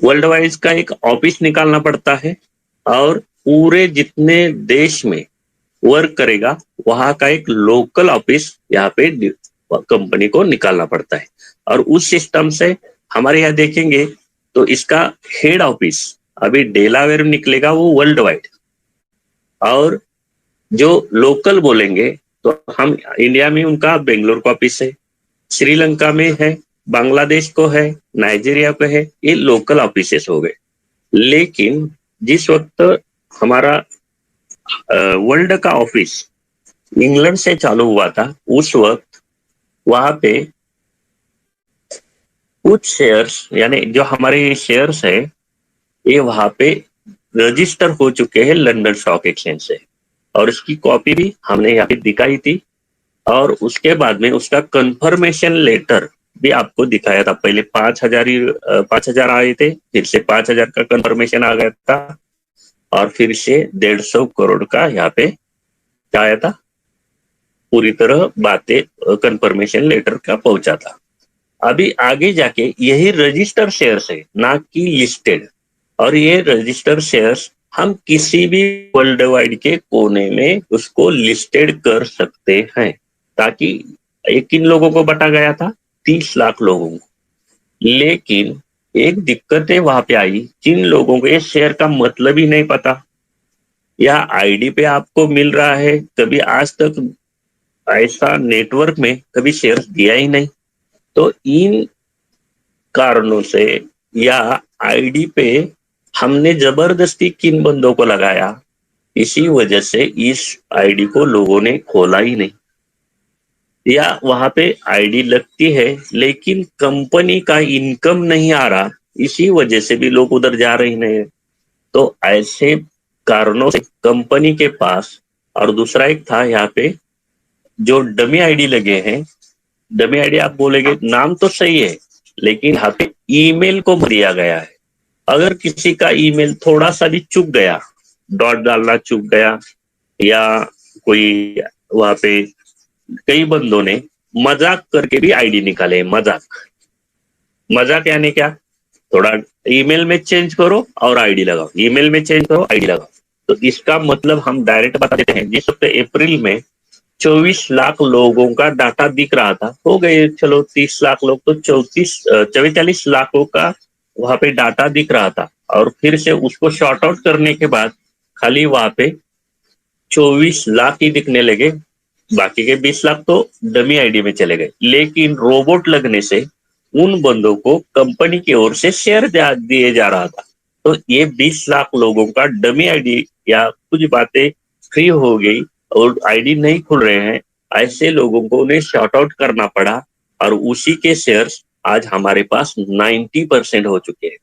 World wide का एक office निकालना पड़ता है और पूरे जितने देश में वर्क करेगा वहां का एक लोकल ऑफिस यहाँ पे कंपनी को निकालना पड़ता है। और उस सिस्टम से हमारे यहाँ देखेंगे तो इसका हेड ऑफिस अभी डेलावेयर निकलेगा, वो वर्ल्ड वाइड। और जो लोकल बोलेंगे तो हम इंडिया में उनका बेंगलोर का ऑफिस है, श्रीलंका में है, बांग्लादेश को है, नाइजीरिया को है, ये लोकल ऑफिसेस हो गए। लेकिन जिस वक्त हमारा वर्ल्ड का ऑफिस इंग्लैंड से चालू हुआ था, उस वक्त वहां पे कुछ शेयर्स यानी जो हमारे शेयर्स है ये वहां पे रजिस्टर हो चुके हैं लंदन स्टॉक एक्सचेंज से, और उसकी कॉपी भी हमने यहाँ पे दिखाई थी। और उसके बाद में उसका कंफर्मेशन लेटर भी आपको दिखाया था। पहले 5,000 आए थे, फिर से 5,000 का कंफर्मेशन आ गया था, और फिर से 150 करोड़ का यहाँ पे आया था। पूरी तरह बातें कंफर्मेशन लेटर का पहुंचा था। अभी आगे जाके यही रजिस्टर शेयर्स है, ना कि लिस्टेड। और ये रजिस्टर शेयर्स हम किसी भी वर्ल्ड वाइड के कोने में उसको लिस्टेड कर सकते हैं। ताकि एक किन लोगों को बटा गया था, 30 लाख लोगों को। लेकिन एक दिक्कत है वहां पे आई, जिन लोगों को ये शेयर का मतलब ही नहीं पता, या आईडी पे आपको मिल रहा है, कभी आज तक ऐसा नेटवर्क में कभी शेयर दिया ही नहीं, तो इन कारणों से या आईडी पे हमने जबरदस्ती किन बंदों को लगाया, इसी वजह से इस आईडी को लोगों ने खोला ही नहीं। या वहां पे आईडी लगती है लेकिन कंपनी का इनकम नहीं आ रहा, इसी वजह से भी लोग उधर जा रहे नहीं। तो ऐसे कारणों से कंपनी के पास, और दूसरा एक था यहाँ पे जो डमी आईडी लगे हैं। डमी आईडी आप बोलेंगे नाम तो सही है, लेकिन यहाँ पे ईमेल को दिया गया है। अगर किसी का ईमेल थोड़ा सा भी चूक गया, डॉट डालना चूक गया, या कोई वहां पे कई बंदों ने मजाक करके भी आईडी निकाले। मजाक मजाक यानी क्या, थोड़ा ईमेल में चेंज करो और आईडी लगाओ, ईमेल में चेंज करो आईडी लगाओ। तो इसका मतलब हम डायरेक्ट बता देते हैं। जिस वक्त अप्रैल में 24 लाख लोगों का डाटा दिख रहा था, हो गए चलो 30 लाख लोग, तो 44 लाखों का वहां पे डाटा दिख रहा था। और फिर से उसको शॉर्ट आउट करने के बाद खाली वहां पे 24 लाख ही दिखने लगे, बाकी के 20 लाख तो डमी आईडी में चले गए। लेकिन रोबोट लगने से उन बंदों को कंपनी की ओर से शेयर दिए जा रहा था। तो ये 20 लाख लोगों का डमी आईडी या कुछ बातें फ्री हो गई और आईडी नहीं खुल रहे हैं, ऐसे लोगों को उन्हें शॉर्ट आउट करना पड़ा। और उसी के शेयर्स आज हमारे पास 90% हो चुके हैं।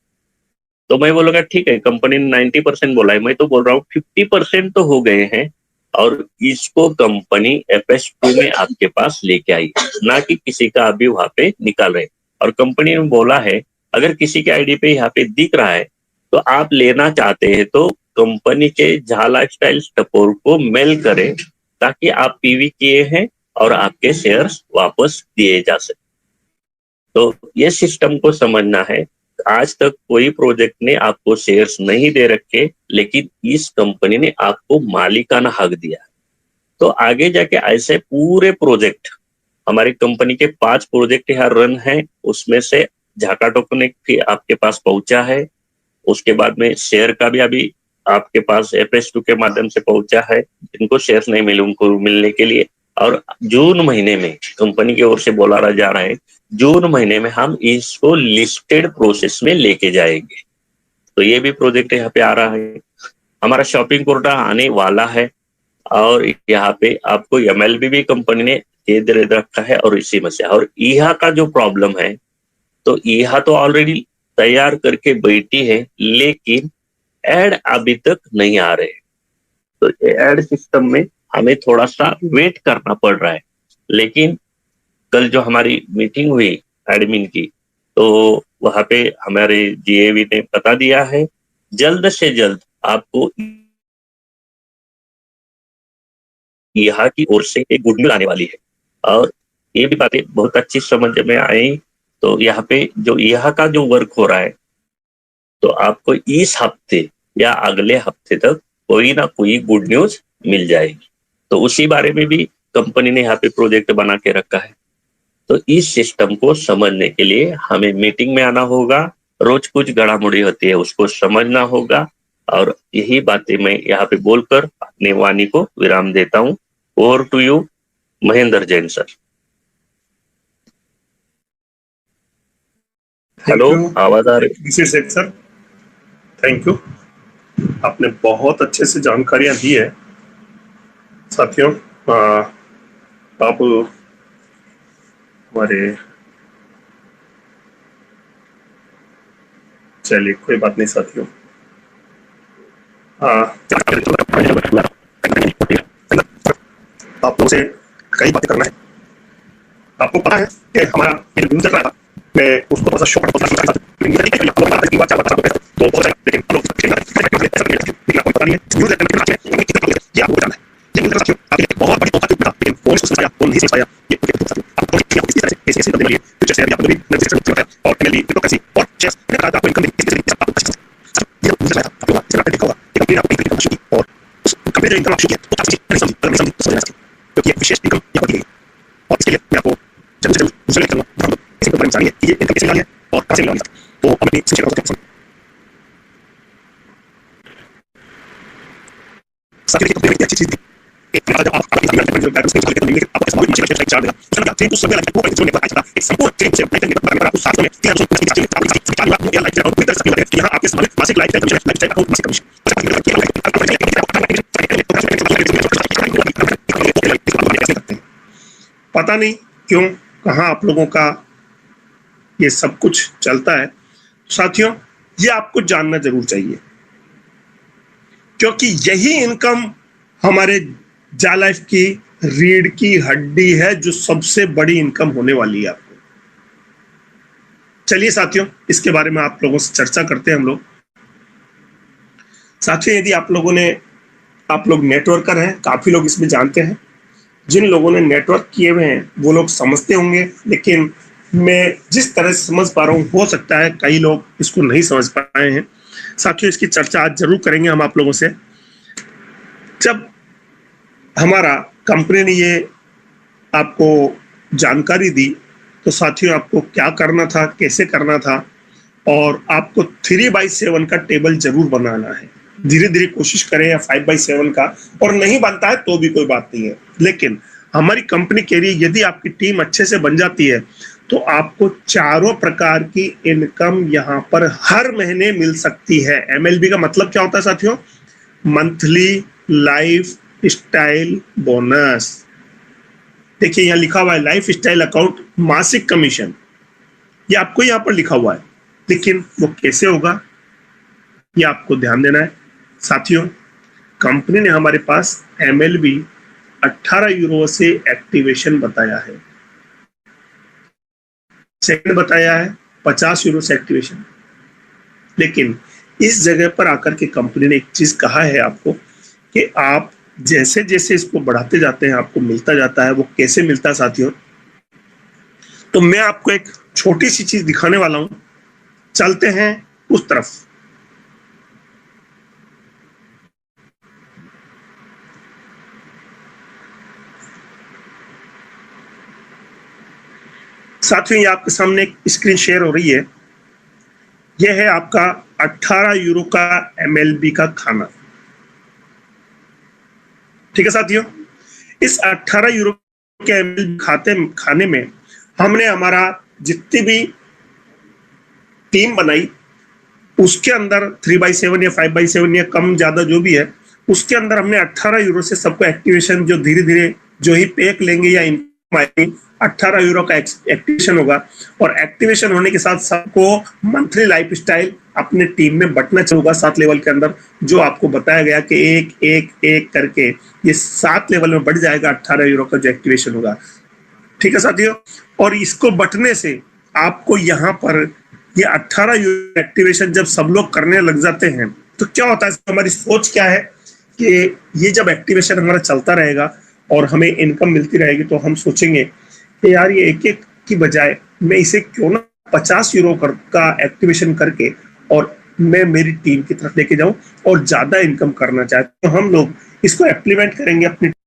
तो मैं बोलूंगा ठीक है, कंपनी ने 90% बोला है, मैं तो बोल रहा हूँ 50% तो हो गए हैं। और इसको कंपनी FS2 में आपके पास लेके आई, ना कि किसी का अभी वहां पे निकाल रहे। और कंपनी ने बोला है अगर किसी के आईडी पे यहाँ पे दिख रहा है तो आप लेना चाहते हैं तो कंपनी के झाला स्टाइल स्टोर को मेल करें, ताकि आप पीवी किए हैं और आपके शेयर्स वापस दिए जा सके। तो ये सिस्टम को समझना है। आज तक कोई प्रोजेक्ट ने आपको शेयर्स नहीं दे रखे, लेकिन इस कंपनी ने आपको मालिकाना हक दिया। तो आगे जाके ऐसे पूरे प्रोजेक्ट, हमारी कंपनी के 5 प्रोजेक्ट यहाँ रन है, उसमें से झाका टोकन भी आपके पास पहुंचा है। उसके बाद में शेयर का भी अभी आपके पास FS2 के माध्यम से पहुंचा है। जिनको शेयर्स नहीं मिले उनको मिलने के लिए। और जून महीने में कंपनी की ओर से बोला जा रहा है, जून महीने में हम इसको लिस्टेड प्रोसेस में लेके जाएंगे। तो ये भी प्रोजेक्ट यहाँ पे आ रहा है। हमारा शॉपिंग कोर्टा आने वाला है, और यहाँ पे आपको MLB भी कंपनी ने दे रखा है। और इसी में से और ईहा का जो प्रॉब्लम है, तो ईहा तो ऑलरेडी तैयार करके बैठी है, लेकिन एड अभी तक नहीं आ रहे। तो एड सिस्टम में हमें थोड़ा सा वेट करना पड़ रहा है। लेकिन कल जो हमारी मीटिंग हुई एडमिन की, तो वहां पे हमारे GAV ने बता दिया है जल्द से जल्द आपको यहाँ की ओर से एक गुड न्यूज आने वाली है। और ये भी बातें बहुत अच्छी समझ में आई। तो यहाँ पे जो यहाँ का जो वर्क हो रहा है, तो आपको इस हफ्ते या अगले हफ्ते तक कोई ना कोई गुड न्यूज मिल जाएगी। तो उसी बारे में भी कंपनी ने यहाँ पे प्रोजेक्ट बना के रखा है। तो इस सिस्टम को समझने के लिए हमें मीटिंग में आना होगा, रोज कुछ गड़ामुड़ी होती है उसको समझना होगा, और यही बातें मैं यहाँ पे बोलकर अपनी वाणी को विराम देता हूँ। Over to you Mahendra Jain sir. Hello, आवाज आ रही? This is it sir, thank you. आपने बहुत अच्छे से जानकारियां दी है साथियों। आप हमारे, चलिए कोई बात नहीं साथियों। आप लोगों से कई बातें करना है। आपको पता है कि हमारा चल रहा था, मैं उसको थोड़ा सा शॉर्ट लेकिन बहुत बड़ी विशेष इनकम और इसके लिए मैं आपको और तो अपनी अच्छी चीज थी। पता नहीं क्यों कहाँ आप लोगों का ये सब कुछ चलता है। साथियों, ये आपको जानना जरूर चाहिए, क्योंकि यही इनकम हमारे जालाइफ की रीढ़ की हड्डी है, जो सबसे बड़ी इनकम होने वाली है आपको। चलिए साथियों, इसके बारे में आप लोगों से चर्चा करते हैं हम लोग। साथियों, यदि आप लोग नेटवर्कर हैं, काफी लोग इसमें जानते हैं। जिन लोगों ने नेटवर्क किए हुए हैं वो लोग समझते होंगे, लेकिन मैं जिस तरह से समझ पा रहा हूँ, हो सकता है कई लोग इसको नहीं समझ पाए हैं। साथियों, इसकी चर्चा आज जरूर करेंगे हम आप लोगों से। जब हमारा कंपनी ने ये आपको जानकारी दी, तो साथियों आपको क्या करना था, कैसे करना था, और आपको 3/7 का टेबल जरूर बनाना है। धीरे धीरे कोशिश करें, या 5/7 का, और नहीं बनता है तो भी कोई बात नहीं है। लेकिन हमारी कंपनी कह रही है यदि आपकी टीम अच्छे से बन जाती है तो आपको चारों प्रकार की इनकम यहाँ पर हर महीने मिल सकती है। MLB का मतलब क्या होता है साथियों? Monthly life style bonus. देखिए यहाँ लिखा हुआ है लाइफ स्टाइल अकाउंट मासिक कमीशन, ये आपको यहाँ पर लिखा हुआ है, लेकिन वो कैसे होगा ये आपको ध्यान देना है। साथियों, कंपनी ने हमारे पास MLB 18 यूरो से एक्टिवेशन बताया है, सेकंड बताया है 50 यूरो से एक्टिवेशन। लेकिन इस जगह पर आकर के कंपनी ने एक चीज कहा है आपको कि आप जैसे जैसे इसको बढ़ाते जाते हैं आपको मिलता जाता है। वो कैसे मिलता है साथियों? तो मैं आपको एक छोटी सी चीज दिखाने वाला हूं, चलते हैं उस तरफ। साथियों, ये आपके सामने एक स्क्रीन शेयर हो रही है। यह है आपका 18 यूरो का MLB का खाना। ठीक है साथियों, इस 18 यूरो के MLB खाने में हमने हमारा जितनी भी टीम बनाई, उसके अंदर 3/7 या 5/7 या कम ज्यादा जो भी है, उसके अंदर हमने 18 यूरो से सबको एक्टिवेशन, जो धीरे धीरे जो ही पैक लेंगे या इनकम आएगी, 18 यूरो का एक्टिवेशन होगा। और एक्टिवेशन होने के साथ सबको मंथली लाइफ स्टाइल अपने टीम में बंटना होगा 7 लेवल के अंदर, जो आपको बताया गया कि एक एक एक करके ये 7 लेवल में बढ़ जाएगा 18 यूरो का जो एक्टिवेशन होगा। ठीक है साथियों, और इसको बंटने से आपको यहाँ पर ये 18 यूरो एक्टिवेशन जब सब लोग करने लग जाते हैं तो क्या होता है, हमारी सोच क्या है कि ये जब एक्टिवेशन हमारा चलता रहेगा और हमें इनकम मिलती रहेगी, तो हम सोचेंगे कि यार ये एक एक की बजाय मैं इसे क्यों ना 50 यूरो का एक्टिवेशन करके और मैं मेरी टीम की तरफ लेके जाऊं और ज्यादा इनकम करना चाहते हैं, तो हम लोग इसको इम्प्लीमेंट करेंगे अपनी